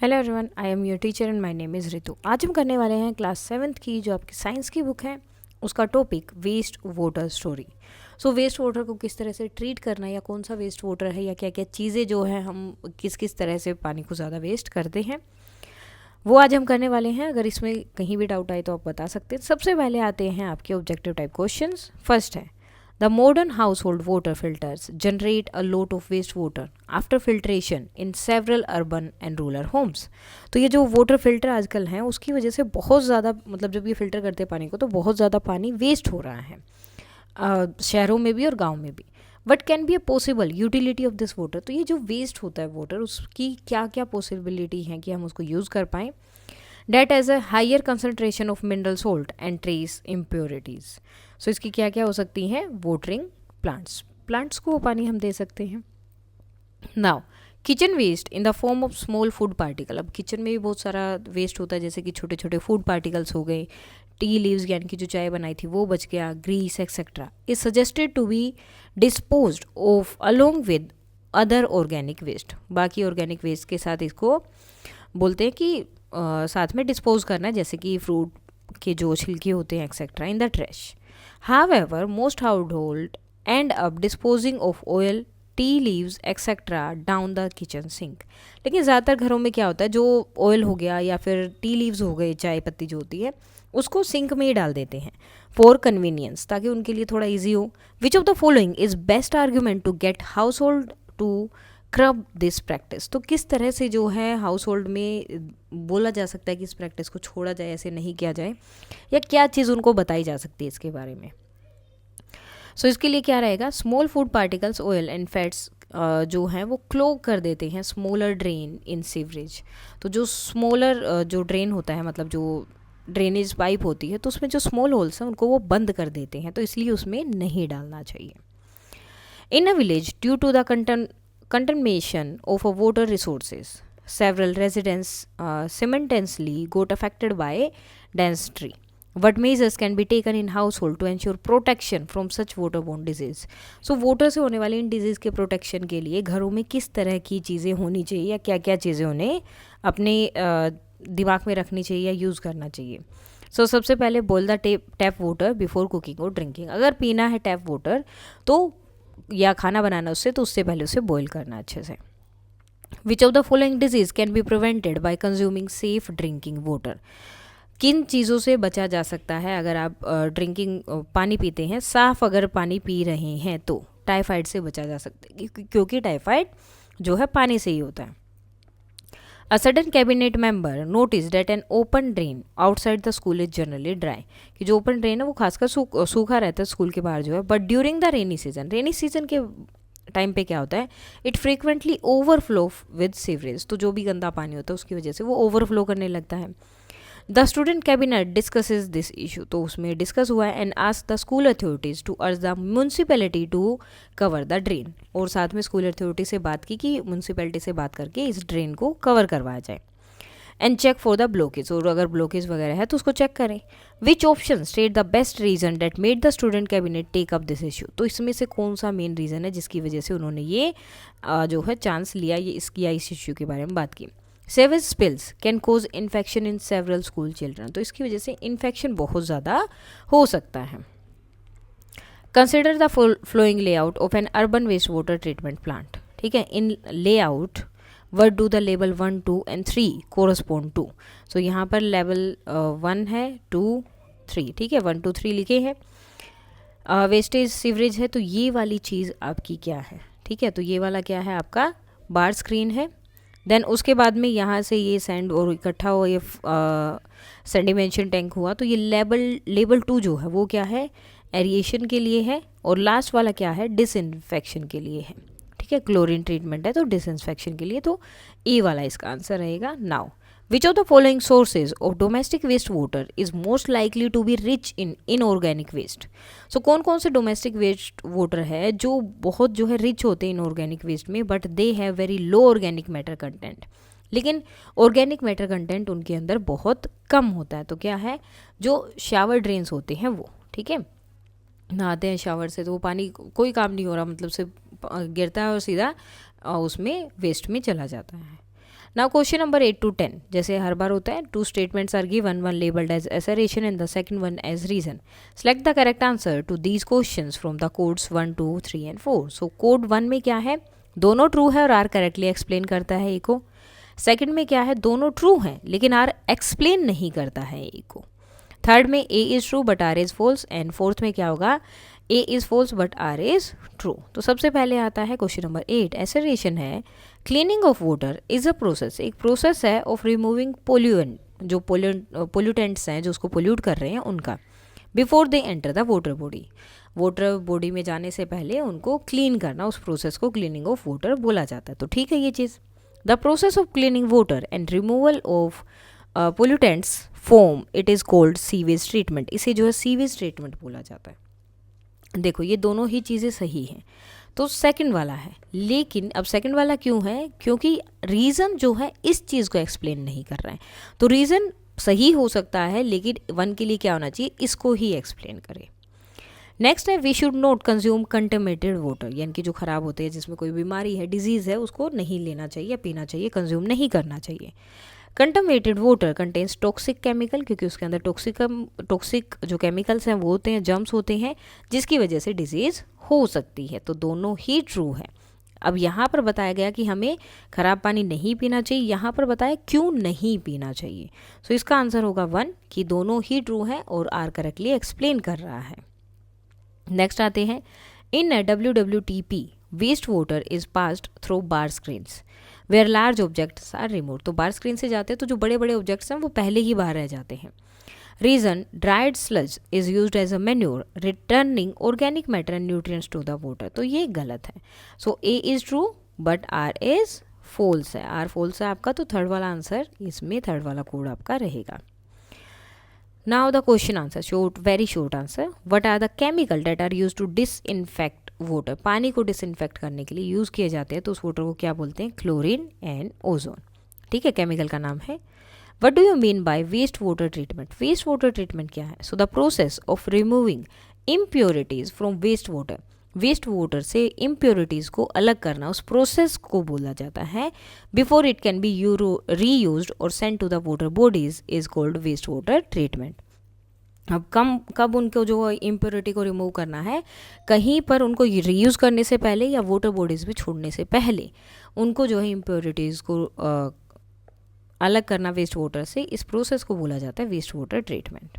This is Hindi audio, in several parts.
Hello everyone, I am your teacher and my name is Ritu. आज हम करने वाले हैं क्लास 7th की जो आपकी साइंस की बुक है उसका टॉपिक वेस्ट वाटर स्टोरी। सो वेस्ट वाटर को किस तरह से ट्रीट करना या कौन सा वेस्ट वाटर है या क्या क्या चीज़ें जो है हम किस किस तरह से पानी को ज़्यादा वेस्ट करते हैं वो आज हम करने वाले हैं। अगर इसमें कहीं भी डाउट आए तो आप बता सकते हैं। सबसे पहले आते हैं आपके ऑब्जेक्टिव टाइप क्वेश्चंस। फर्स्ट है the modern household water filters generate a lot of waste water after filtration in several urban and rural homes. तो ये जो वाटर फिल्टर आजकल हैं उसकी वजह से बहुत ज़्यादा मतलब जब ये फिल्टर करते हैं पानी को तो बहुत ज़्यादा पानी वेस्ट हो रहा है शहरों में भी और गाँव में भी। What can be a possible utility of this water. तो ये जो वेस्ट होता है वाटर उसकी क्या क्या पॉसिबिलिटी है कि हम उसको यूज़ कर पाएँ। That has a higher concentration of mineral salt and trace impurities. So इसकी क्या क्या हो सकती हैं। वाटरिंग प्लांट्स को वो पानी हम दे सकते हैं। Now kitchen waste in the form of small food particle. अब किचन में भी बहुत सारा वेस्ट होता है जैसे कि छोटे छोटे फूड पार्टिकल्स हो गए, टी लीव्स यानी कि जो चाय बनाई थी वो बच गया, grease etcetera is suggested to be disposed of along with other organic waste. बाकी ऑर्गेनिक वेस्ट के साथ इसको बोलते हैं कि साथ में डिस्पोज करना है, जैसे कि फ्रूट के जो छिलके होते हैं etcetera in the trash. However most household end up disposing of oil, tea leaves etcetera down the kitchen sink. लेकिन ज़्यादातर घरों में क्या होता है, जो ऑयल हो गया या फिर टी लीव्स हो गए, चाय पत्ती जो होती है उसको सिंक में ही डाल देते हैं फॉर कन्वीनियंस, ताकि उनके लिए थोड़ा ईजी हो। Which of the following is best argument to get household to curb this practice. तो किस तरह से जो है हाउस होल्ड में बोला जा सकता है कि इस प्रैक्टिस को छोड़ा जाए, ऐसे नहीं किया जाए, या क्या चीज़ उनको बताई जा सकती है इसके बारे में। सो इसके लिए क्या रहेगा, small food particles oil and fats जो हैं वो क्लोग कर देते हैं स्मॉलर ड्रेन इन सीवरेज। तो जो स्मॉलर जो ड्रेन होता है मतलब जो ड्रेनेज पाइप होती है तो उसमें जो स्मॉल होल्स हैं उनको वो बंद कर देते हैं, तो इसलिए उसमें नहीं डालना चाहिए। In a village due to the contamination of a water resources, several residents simultaneously got affected by density. What measures can be taken in household to ensure protection from such waterborne disease? So water से होने वाले इन डिजीज़ के प्रोटेक्शन के लिए घरों में किस तरह की चीज़ें होनी चाहिए या क्या क्या चीज़ें उन्हें अपने दिमाग में रखनी चाहिए या यूज़ करना चाहिए। सो सबसे पहले बोल the tap water before cooking और ड्रिंकिंग। अगर पीना है टैप वाटर तो या खाना बनाना उससे तो उससे पहले उसे बॉईल करना अच्छे से। विच of the following disease can be prevented by consuming safe drinking water. किन चीज़ों से बचा जा सकता है अगर आप ड्रिंकिंग पानी पीते हैं, साफ अगर पानी पी रहे हैं तो टाइफाइड से बचा जा सकता है, क्योंकि टाइफाइड जो है पानी से ही होता है। A sudden cabinet member noticed that an open drain outside the school is generally dry। कि जो ओपन ड्रेन है वो खासकर सूखा रहता है स्कूल के बाहर जो है। But during the rainy season के टाइम पे क्या होता है, it frequently overflow with sewerage. तो जो भी गंदा पानी होता है उसकी वजह से वो ओवरफ्लो करने लगता है। The student cabinet discusses this issue. तो उसमें डिस्कस हुआ है and ask the school authorities to urge the municipality to cover the drain. और साथ में स्कूल अथॉरिटी से बात की कि म्यूनसिपैलिटी से बात करके इस ड्रेन को कवर करवाया जाए। And check for the blockage, और अगर ब्लॉकेज वगैरह है तो उसको चेक करें। Which option state the best reason that made the student cabinet take up this issue. तो इसमें से कौन सा मेन रीज़न है जिसकी वजह से उन्होंने ये जो है चांस लिया ये इसकी या इस इशू के बारे में बात की। Sewage spills can cause infection in several school children. तो इसकी वजह से इन्फेक्शन बहुत ज़्यादा हो सकता है। Consider the flowing layout of an urban waste water treatment plant. ठीक है, in layout what do the level 1, 2 and 3 correspond to. So यहाँ पर लेवल 1 है, 2, 3, ठीक है, 1, 2, 3 लिखे हैं। वेस्टेज सीवरेज है तो ये वाली चीज़ आपकी क्या है, ठीक है, तो ये वाला क्या है आपका बार स्क्रीन है। देन उसके बाद में यहाँ से ये सैंड और इकट्ठा हुआ ये सेडिमेंशन टैंक हुआ, तो ये लेवल 2 जो है वो क्या है, एरिएशन के लिए है। और लास्ट वाला क्या है, डिसइंफेक्शन के लिए है। ठीक है, क्लोरीन ट्रीटमेंट है तो डिसइंफेक्शन के लिए, तो ए वाला इसका आंसर रहेगा। Now which of the following sources of domestic waste water is most likely to be rich in inorganic waste. So कौन कौन से डोमेस्टिक वेस्ट वाटर है जो बहुत जो है रिच होते हैं इनऑर्गेनिक वेस्ट में, but they have very low organic matter content. लेकिन ऑर्गेनिक मैटर कंटेंट उनके अंदर बहुत कम होता है। तो क्या है, जो शावर ड्रेन्स होते हैं वो, ठीक है, नहाते हैं शावर से तो वो पानी कोई काम नहीं हो रहा, मतलब से गिरता है और सीधा उसमें वेस्ट में चला जाता है। नाउ क्वेश्चन नंबर 8 to 10, जैसे हर बार होता है, 2 statements are given, one labelled as assertion and the second one as reason. Select the correct answer to these questions from the codes 1, 2, 3 and 4. So code 1 में क्या है, दोनों ट्रू है और आर करेक्टली एक्सप्लेन करता है ए को. सेकंड में क्या है, दोनों ट्रू हैं लेकिन आर एक्सप्लेन नहीं करता है ए को. थर्ड में A is true but R is false. And fourth में क्या होगा, A is false but R is true. तो सबसे पहले आता है क्वेश्चन नंबर 8. एसरेशन है, cleaning of water is a process, एक प्रोसेस है ऑफ रिमूविंग पोल्यूएंट, जो पोल्यूटेंट्स हैं जो उसको पोल्यूट कर रहे हैं उनका, before they enter the water body. Water body में जाने से पहले उनको क्लीन करना, उस प्रोसेस को क्लीनिंग ऑफ वाटर बोला जाता है. तो ठीक है ये चीज़. The process of cleaning water and removal of pollutants from, it is called sewage treatment. इसे जो है सीवेज ट्रीटमेंट बोला जाता है. देखो ये दोनों ही चीज़ें सही हैं, तो सेकंड वाला है. लेकिन अब सेकंड वाला क्यों है, क्योंकि रीज़न जो है इस चीज़ को एक्सप्लेन नहीं कर रहा है. तो रीज़न सही हो सकता है लेकिन 1 के लिए क्या होना चाहिए, इसको ही एक्सप्लेन करे. नेक्स्ट है, we should not consume contaminated water, यानी कि जो ख़राब होते हैं, जिसमें कोई बीमारी है, डिजीज़ है, उसको नहीं लेना चाहिए, पीना चाहिए, कंज्यूम नहीं करना चाहिए. Contaminated water contains toxic chemical, क्योंकि उसके अंदर टॉक्सिक जो केमिकल्स हैं वो होते हैं, जर्म्स होते हैं, जिसकी वजह से डिजीज़ हो सकती है. तो दोनों ही ट्रू है. अब यहाँ पर बताया गया कि हमें ख़राब पानी नहीं पीना चाहिए, यहाँ पर बताया क्यों नहीं पीना चाहिए. सो इसका आंसर होगा 1, कि दोनों ही ट्रू हैं और आर करेक्टली एक्सप्लेन कर रहा है. नेक्स्ट आते हैं, in WWTP waste water is passed through bar screens where large objects are removed. तो बार स्क्रीन से जाते हैं तो जो बड़े बड़े ऑब्जेक्ट्स हैं वो पहले ही बाहर रह जाते हैं. Reason, dried sludge is used as a manure returning organic matter and nutrients to the water. तो ये गलत है. So A is true but R is false है. आर फॉल्स है आपका, तो थर्ड वाला आंसर इसमें, थर्ड वाला कोड आपका रहेगा. Now the question answer, short, very short answer. What are the chemical that are used to disinfect water. पानी को डिसइंफेक्ट करने के लिए यूज़ किए जाते हैं, तो उस वाटर को क्या बोलते हैं, क्लोरीन एंड ओजोन. ठीक है, केमिकल का नाम है. What do you mean by waste water treatment. Waste water treatment क्या है, so the process of removing impurities from waste water. Waste water से इम्प्योरिटीज़ को अलग करना, उस प्रोसेस को बोला जाता है. Before it can be reused और send to the water bodies is called waste water treatment. अब कब उनको जो इम्प्योरिटी को रिमूव करना है, कहीं पर उनको रीयूज़ करने से पहले या वाटर बॉडीज़ में छोड़ने से पहले उनको जो है इम्प्योरिटीज़ को अलग करना वेस्ट वाटर से, इस प्रोसेस को बोला जाता है waste water treatment.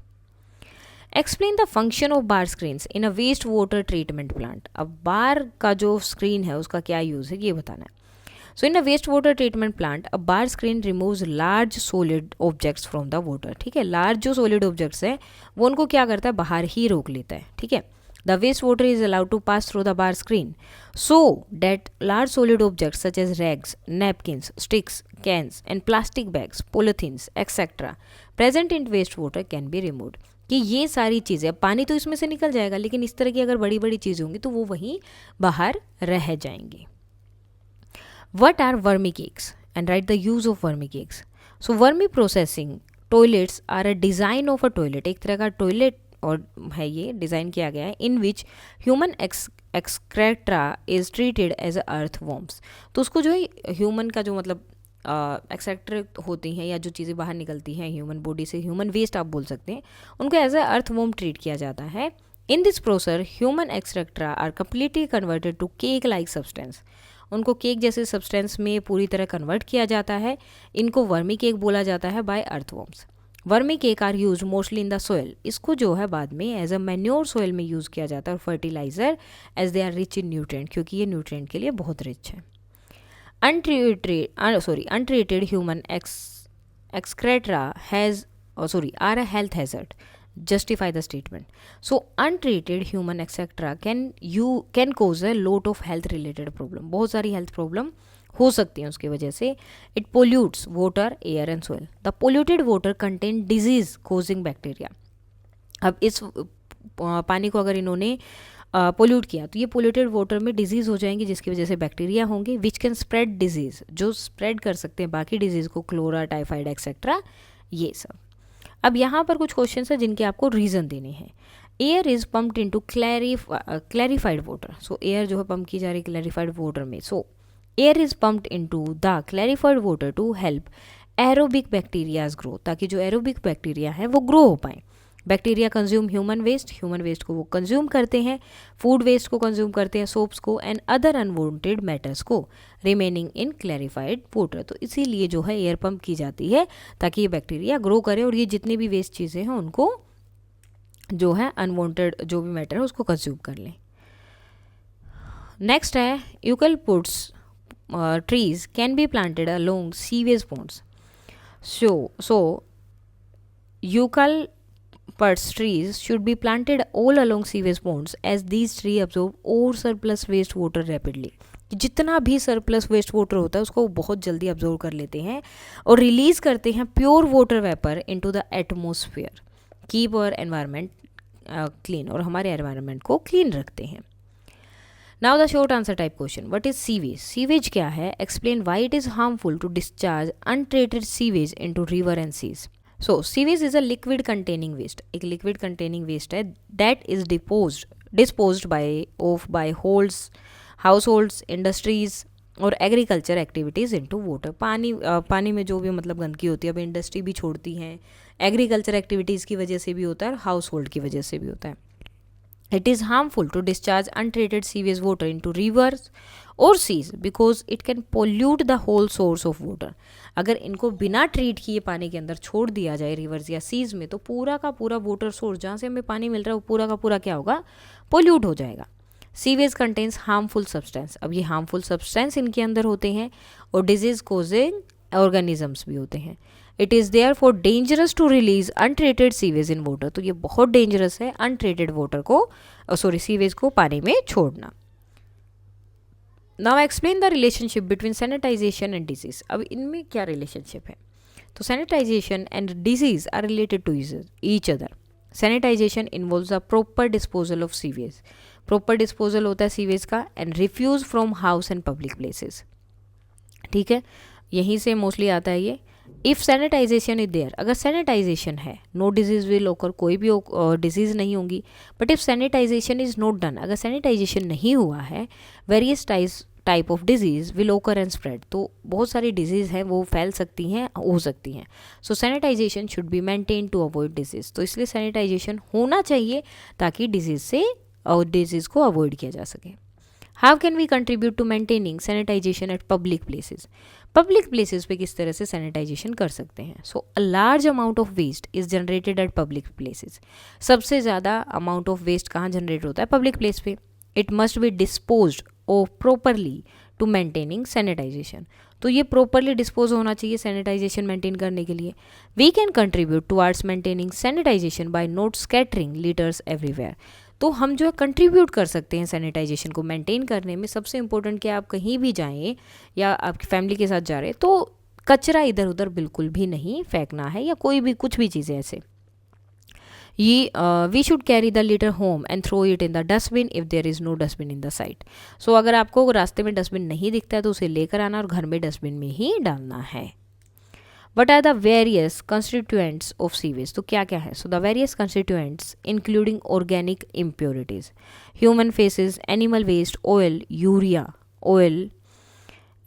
Explain the function of bar screens in a waste water treatment plant. अब बार का जो स्क्रीन है उसका क्या यूज़ है ये बताना है. So in a waste water treatment plant a bar screen removes large solid objects from the water. ठीक है, लार्ज जो सॉलिड ऑब्जेक्ट्स हैं वो उनको क्या करता है, बाहर ही रोक लेता है. ठीक है, the waste water is allowed to pass through the bar screen so that large solid objects such as rags, napkins, sticks, cans and plastic bags, polythenes etcetera present in waste water can be removed. कि ये सारी चीज़ें, पानी तो इसमें से निकल जाएगा लेकिन इस तरह की अगर बड़ी बड़ी चीज़ें होंगी तो वो वहीं बाहर रह जाएंगी. What are vermi cakes and write the use of vermi cakes. So vermi processing toilets are a design of a toilet. एक तरह का टॉयलेट और है, ये डिज़ाइन किया गया है in which human excreta is treated as a earthworms. तो उसको जो है ह्यूमन का जो मतलब एक्सेक्टर होती हैं या जो चीज़ें बाहर निकलती हैं ह्यूमन बॉडी से, ह्यूमन वेस्ट आप बोल सकते हैं, उनको एज अ अर्थवॉर्म ट्रीट किया जाता है. In this process human excreta are completely converted to cake like substance. उनको केक जैसे सब्सटेंस में पूरी तरह कन्वर्ट किया जाता है. इनको वर्मी केक बोला जाता है by earthworms. Vermi cake are use mostly in the soil. इसको जो है बाद में एज अ मैन्योर सोयल में यूज़ किया जाता है और fertiliser, as they are rich in nutrient, क्योंकि ये न्यूट्रिएंट के लिए बहुत रिच है. untreated human excreta are a health hazard. Justify the statement. So untreated human excreta can cause a lot of health related problem. बहुत सारी health problem हो सकती हैं उसकी वजह से. It pollutes water, air and soil. The polluted water contain disease causing bacteria. अब इस पानी को अगर इन्होंने पोल्यूट किया तो ये पोल्यूटेड वाटर में डिजीज़ हो जाएंगी जिसकी वजह से बैक्टीरिया होंगे विच कैन स्प्रेड डिजीज़, जो स्प्रेड कर सकते हैं बाकी डिजीज़ को, क्लोरा, टाइफाइड एक्सेट्रा, ये सब. अब यहाँ पर कुछ क्वेश्चन है जिनके आपको रीज़न देने हैं. Air is pumped into clarified water. So air जो है पम्प की जा रही है क्लैरिफाइड वाटर में. So air is pumped into the clarified water to help aerobic bacterias grow, ताकि जो एरोबिक बैक्टीरिया है वो ग्रो हो पाए। बैक्टीरिया कंज्यूम ह्यूमन वेस्ट को वो कंज्यूम करते हैं, फूड वेस्ट को कंज्यूम करते हैं, सोप्स को एंड अदर अनवांटेड मैटर्स को, रिमेनिंग इन क्लैरिफाइड वाटर। तो इसीलिए जो है एयर पंप की जाती है ताकि ये बैक्टीरिया ग्रो करे और ये जितनी भी वेस्ट चीज़ें हैं उनको जो है अनवांटेड जो भी मैटर है उसको कंज्यूम कर लें। नेक्स्ट है eucalyptus trees can be planted along sewage ponds. So eucalyptus trees should be planted all along sewage ponds as these trees absorb all surplus waste water rapidly. जितना भी सरप्लस वेस्ट वाटर होता है उसको बहुत जल्दी अब्जॉर्व कर लेते हैं और रिलीज करते हैं pure water vapour into the atmosphere, keep our environment clean, और हमारे एनवायरनमेंट को क्लीन रखते हैं। Now the short answer type question, what is sewage? Sewage क्या है? Explain why it is harmful to discharge untreated sewage into river and seas. So sewage is a liquid containing waste, एक लिक्विड कंटेनिंग वेस्ट है that is disposed by households, industries और एग्रीकल्चर एक्टिविटीज़ इनटू वाटर। पानी में जो भी मतलब गंदगी होती है, अब इंडस्ट्री भी छोड़ती हैं, एग्रीकल्चर एक्टिविटीज़ की वजह से भी होता है और हाउस होल्ड की वजह से भी होता है। It is harmful to discharge untreated sewage water into rivers or seas because it can pollute the whole source of water. अगर इनको बिना ट्रीट किए पानी के अंदर छोड़ दिया जाए रिवर्स या सीज में, तो पूरा का पूरा वाटर सोर्स जहाँ से हमें पानी मिल रहा है वो पूरा का पूरा क्या होगा? पोल्यूट हो जाएगा। सीवेज कंटेन्स हार्मफुल सब्सटेंस, अब ये हार्मफुल सब्सटेंस इनके अंदर होते हैं और डिजीज कोजिंग ऑर्गेनिजम्स भी होते हैं। It is therefore dangerous to release untreated sewage in water, तो ये बहुत डेंजरस है अनट्रीटेड वाटर को सीवेज को पानी में छोड़ना। Now explain the relationship between sanitization and disease. अब इनमें क्या रिलेशनशिप है? तो sanitization and disease are related to each other. Sanitization involves a proper disposal of sewage, proper disposal होता है सीवेज का, and refuse from house and public places. ठीक है, यहीं से मोस्टली आता है ये। इफ़ सैनिटाइजेशन इज देयर, अगर सैनिटाइजेशन है, नो डिजीज विल ओकर, कोई भी डिजीज़ नहीं होंगी। But if sanitization is not done, अगर सैनिटाइजेशन नहीं हुआ है, various type of disease will occur and spread, तो बहुत सारी डिजीज़ हैं वो फैल सकती हैं, हो सकती हैं। So sanitization should be maintain to avoid disease, तो इसलिए सैनिटाइजेशन होना चाहिए ताकि डिजीज़ को अवॉइड किया जा सके। How can we contribute to maintaining sanitization at public places? Public places पे किस तरह से सैनिटाइजेशन कर सकते हैं? So a large amount of waste is generated at public places. सबसे ज़्यादा अमाउंट ऑफ वेस्ट कहाँ जनरेट होता है? पब्लिक प्लेस पे। It must be disposed of properly to maintaining sanitization, तो ये प्रॉपरली डिस्पोज होना चाहिए सैनिटाइजेशन मेंटेन करने के लिए। We can contribute towards maintaining sanitization by not scattering litters everywhere, तो हम जो है कंट्रीब्यूट कर सकते हैं सैनिटाइजेशन को मेंटेन करने में। सबसे इम्पोर्टेंट कि आप कहीं भी जाएं या आपकी फैमिली के साथ जा रहे हैं तो कचरा इधर उधर बिल्कुल भी नहीं फेंकना है, या कोई भी कुछ भी चीज़ें ऐसे। ये we should carry the litter home and throw it in the dustbin if there is no dustbin in the site. So अगर आपको रास्ते में डस्टबिन नहीं दिखता है तो उसे लेकर आना और घर में डस्टबिन में ही डालना है। What are the various constituents of sewage? तो क्या क्या है? So the various constituents including organic impurities, human feces, animal waste, oil, urea,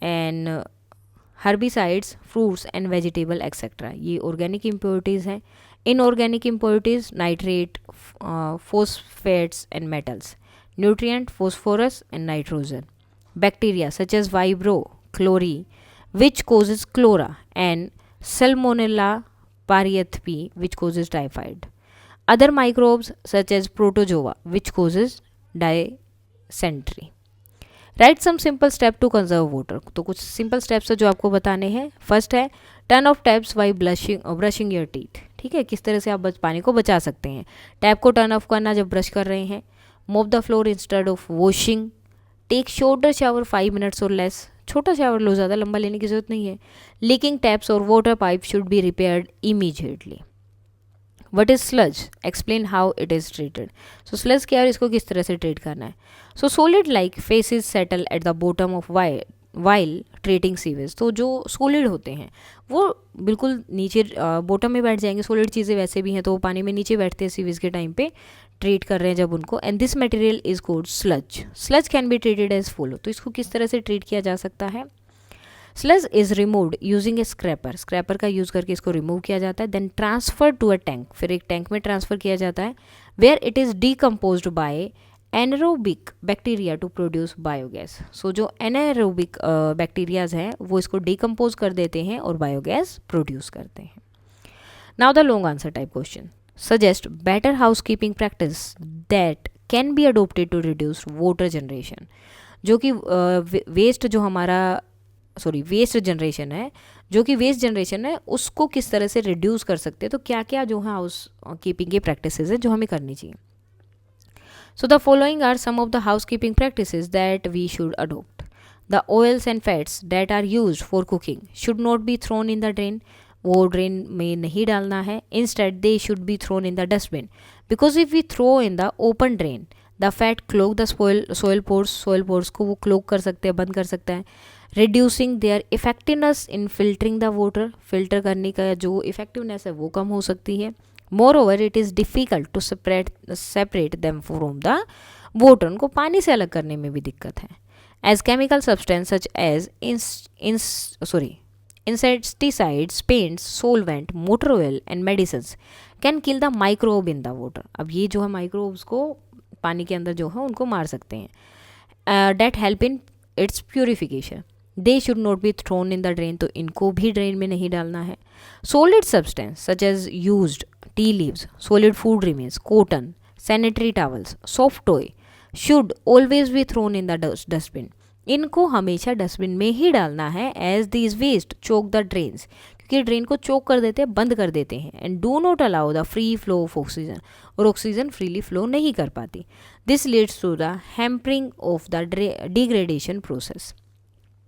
and herbicides, fruits and vegetable etc. ये organic impurities हैं। Inorganic impurities, nitrate, phosphates and metals, nutrient, phosphorus and nitrogen, bacteria such as Vibrio chlori which causes chlora, and Salmonella pariethi which causes typhoid. Other microbes such as protozoa which causes dysentery. Write some simple step to conserve water. तो कुछ simple steps है जो आपको बताने हैं। फर्स्ट है turn off taps while brushing your teeth। ठीक है, किस तरह से आप पानी को बचा सकते हैं। टैप को टर्न ऑफ करना जब ब्रश कर रहे हैं। Mop the floor instead of washing. Take shorter shower 5 minutes or less. छोटा शावर लो, ज़्यादा लंबा लेने की ज़रूरत नहीं है। लीकिंग टैप्स और water pipe should be repaired immediately. What is sludge? Explain how it is treated. So sludge क्या है, इसको किस तरह से ट्रीट करना है। सो solid like faces settle at the bottom of while treating sewage. तो जो सॉलिड होते हैं वो बिल्कुल नीचे बॉटम में बैठ जाएंगे, सॉलिड चीज़ें वैसे भी हैं तो वो पानी में नीचे बैठते हैं सीवेज के टाइम पे ट्रीट कर रहे हैं जब उनको। And this material is called sludge. Sludge can be treated as follow. तो इसको किस तरह से ट्रीट किया जा सकता है? Sludge is removed using a scraper. Scraper का यूज़ करके इसको रिमूव किया जाता है। Then transfer to a tank, फिर एक टैंक में ट्रांसफ़र किया जाता है, where it is decomposed by anaerobic bacteria to produce biogas. So जो एनारोबिक बैक्टीरियाज हैं वो इसको डीकम्पोज कर देते हैं और बायोगैस प्रोड्यूस करते हैं। Now the long answer type question, suggest better housekeeping practice that can be adopted to reduce water generation. जो कि वेस्ट जनरेशन है, जो कि वेस्ट जनरेशन है उसको किस तरह से रिड्यूस कर सकते हैं। तो क्या क्या जो है हाउस कीपिंग की प्रैक्टिसेस है जो हमें करनी चाहिए। So the following are some of the housekeeping practices that we should adopt. The oils and fats that are used for cooking should not be thrown in the drain. वो ड्रेन में नहीं डालना है. Instead, they should be thrown in the dustbin. Because if we throw in the open drain, the fat clog the soil pores. Soil pores को वो clog कर सकते हैं, बंद कर सकता है. Reducing their effectiveness in filtering the water. Filter करने का जो effectiveness है वो कम हो सकती है. Moreover, it is difficult to separate them from the water. उनको पानी से अलग करने में भी दिक्कत है. As chemical substance such as insecticides, paints, solvent, motor oil and medicines can kill the microbe in the water. अब ये जो है microbes को पानी के अंदर जो है उनको मार सकते हैं. That help in its purification. They should not be thrown in the drain. तो इनको भी ड्रेन में नहीं डालना है. Solid substance such as used tea leaves, solid food remains, cotton, sanitary towels, soft toy should always be thrown in the dustbin. इनको हमेशा डस्टबिन में ही डालना है. As these waste choke the drains, क्योंकि ड्रेन को चोक कर देते हैं, बंद कर देते हैं. And do not allow the free flow of oxygen, और ऑक्सीजन फ्रीली फ्लो नहीं कर पाती. This leads to the hampering of the degradation process,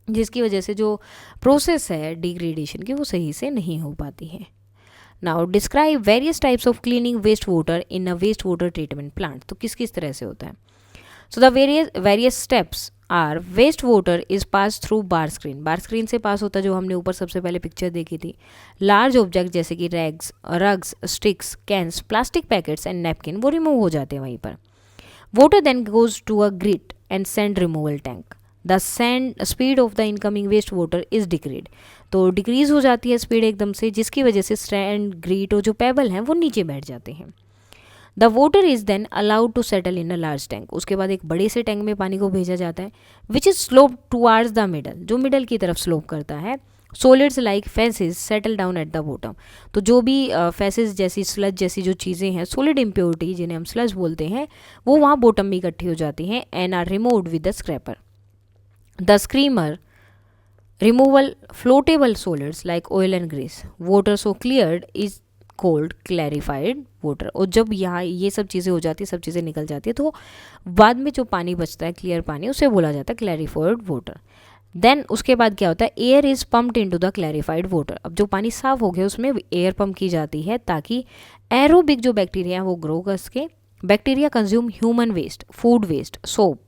जिसकी वजह से जो प्रोसेस है डिग्रेडेशन की वो सही से नहीं हो पाती है. Now describe various types of cleaning waste water in a waste water treatment plant. तो किस किस तरह से होता है. So the various steps are waste water is pass through bar screen. Bar screen से पास होता है, जो हमने ऊपर सबसे पहले पिक्चर देखी थी. लार्ज ऑब्जेक्ट जैसे कि rags, sticks, cans, plastic packets and napkin वो रिमूव हो जाते हैं वहीं पर. Water then goes to a grit and sand removal tank. The speed of the incoming waste water is decreased. तो डिक्रीज हो जाती है स्पीड एकदम से, जिसकी वजह से सैंड, ग्रीट और जो पेबल हैं वो नीचे बैठ जाते हैं. The water is then allowed to settle in a large tank. उसके बाद एक बड़े से टैंक में पानी को भेजा जाता है, which is slope towards the middle, जो मिडल की तरफ स्लोप करता है. Solids like faces settle down at the bottom. तो जो भी फेसेस जैसी, स्लज जैसी जो चीज़ें हैं, सॉलिड इम्प्योरिटी जिन्हें हम स्लज बोलते हैं, वो वहाँ बॉटम में इकट्ठी हो जाती हैं. And are removed with the scraper. The screamer removal floatable solids like oil and grease. Water so cleared is called clarified water. और जब यहाँ ये सब चीज़ें हो जाती है, सब चीज़ें निकल जाती है, तो बाद में जो पानी बचता है, क्लियर पानी, उसे बोला जाता है clarified water. देन उसके बाद क्या होता है, air is pumped into the clarified water. अब जो पानी साफ हो गया उसमें एयर पंप की जाती है ताकि एरोबिक जो बैक्टीरिया है वो ग्रो कर सके. Bacteria consume human waste, food waste, soap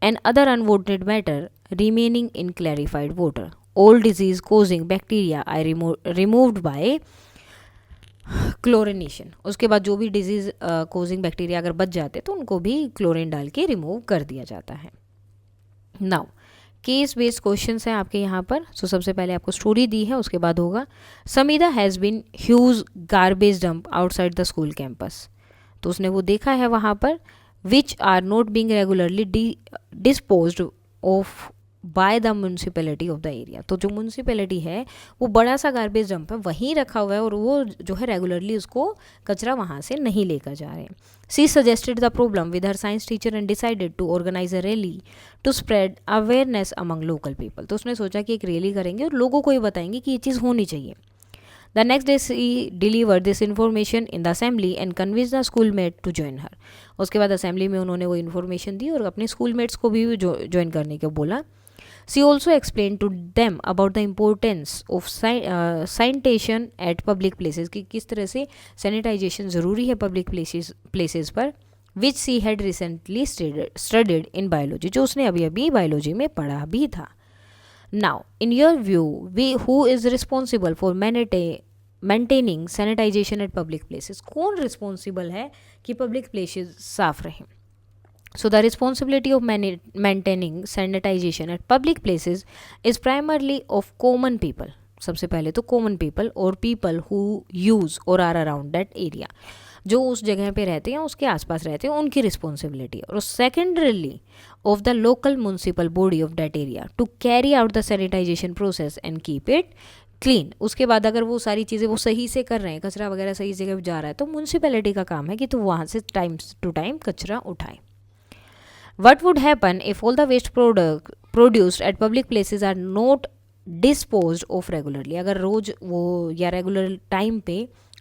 and other unwanted matter remaining in clarified water. All disease causing bacteria are removed by chlorination. उसके बाद जो भी डिजीज कोजिंग बैक्टीरिया अगर बच जाते तो उनको भी क्लोरीन डाल के रिमूव कर दिया जाता है. नाउ केस बेस्ड क्वेश्चन हैं आपके यहाँ पर. सो सबसे पहले आपको स्टोरी दी है, उसके बाद होगा Samida has been huge garbage dump outside the school campus. तो उसने वो देखा है वहाँ पर, which are not being regularly disposed of by the municipality of the area. तो जो म्यूनसिपैलिटी है वो बड़ा सा गार्बेज डंप है, वहीं रखा हुआ है और वो जो है रेगुलरली उसको कचरा वहाँ से नहीं लेकर जा रहे हैं. She suggested the problem with her science teacher and decided to organize a rally to spread awareness among local people. तो उसने सोचा कि एक रैली करेंगे और लोगों को ये बताएंगे कि ये चीज़ होनी चाहिए. The next day she delivered this information in the assembly and convinced the schoolmate to join her. उसके बाद असेंबली में उन्होंने वो इन्फॉर्मेशन दी और अपने स्कूलमेट्स को भी ज्वाइन करने को बोला. She also explained to them about the importance of sanitation at public places, कि किस तरह से सैनिटाइजेशन ज़रूरी है पब्लिक प्लेसेस पर, which she had recently studied in biology, जो उसने अभी अभी बायोलॉजी में पढ़ा भी था. Now in your view we who is responsible for maintaining sanitization at public places, कौन रिस्पॉन्सिबल है कि पब्लिक प्लेसेस साफ रहें? So the responsibility of maintaining sanitation at public places is primarily of common people. सबसे पहले तो common people और people who use or are around that area, जो उस जगह पे रहते हैं उसके आसपास रहते हैं उनकी रिस्पॉन्सिबिलिटी है। और secondarily of the local municipal body of that area to carry out the sanitization process and keep it clean. उसके बाद अगर वो सारी चीज़ें वो सही से कर रहे हैं, कचरा वगैरह सही जगह जा रहा है, तो म्यूनसिपैलिटी का काम है कि तो वहाँ से टाइम टू टाइम कचरा उठाए। What would happen if all the waste produced at public places are not disposed of regularly? अगर रोज वो या रेगुलर टाइम पे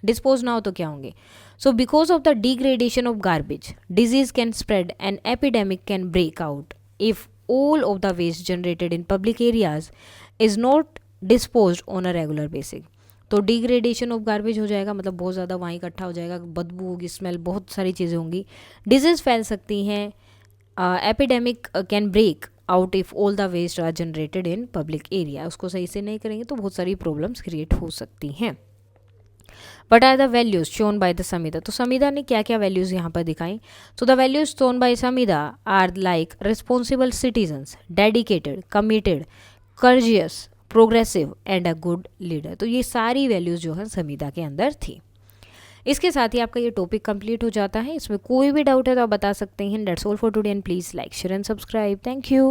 डिस्पोज ना हो तो क्या होंगे? So because of the degradation of garbage, disease can spread and epidemic can break out if all of the waste generated in public areas is not disposed on a regular basis. तो डिग्रेडेशन ऑफ गार्बेज हो जाएगा, मतलब बहुत ज़्यादा वहाँ इकट्ठा हो जाएगा, बदबू होगी, स्मेल, बहुत सारी चीज़ें होंगी, डिजीज़ फैल सकती हैं, epidemic can break out if all the waste are generated in public area. उसको सही से नहीं करेंगे तो बहुत सारी प्रॉब्लम्स क्रिएट हो सकती हैं। But are the values shown by the संविदा, तो संविदा ने क्या क्या वैल्यूज़ यहाँ पर दिखाई? So the values shown by Samvida are like responsible citizens, dedicated, committed, courageous, progressive and a good leader. तो ये सारी वैल्यूज़ जो है संविदा के अंदर थी। इसके साथ ही आपका ये टॉपिक कंप्लीट हो जाता है। इसमें कोई भी डाउट है तो आप बता सकते हैं। That's all for today and please like share and subscribe. Thank you.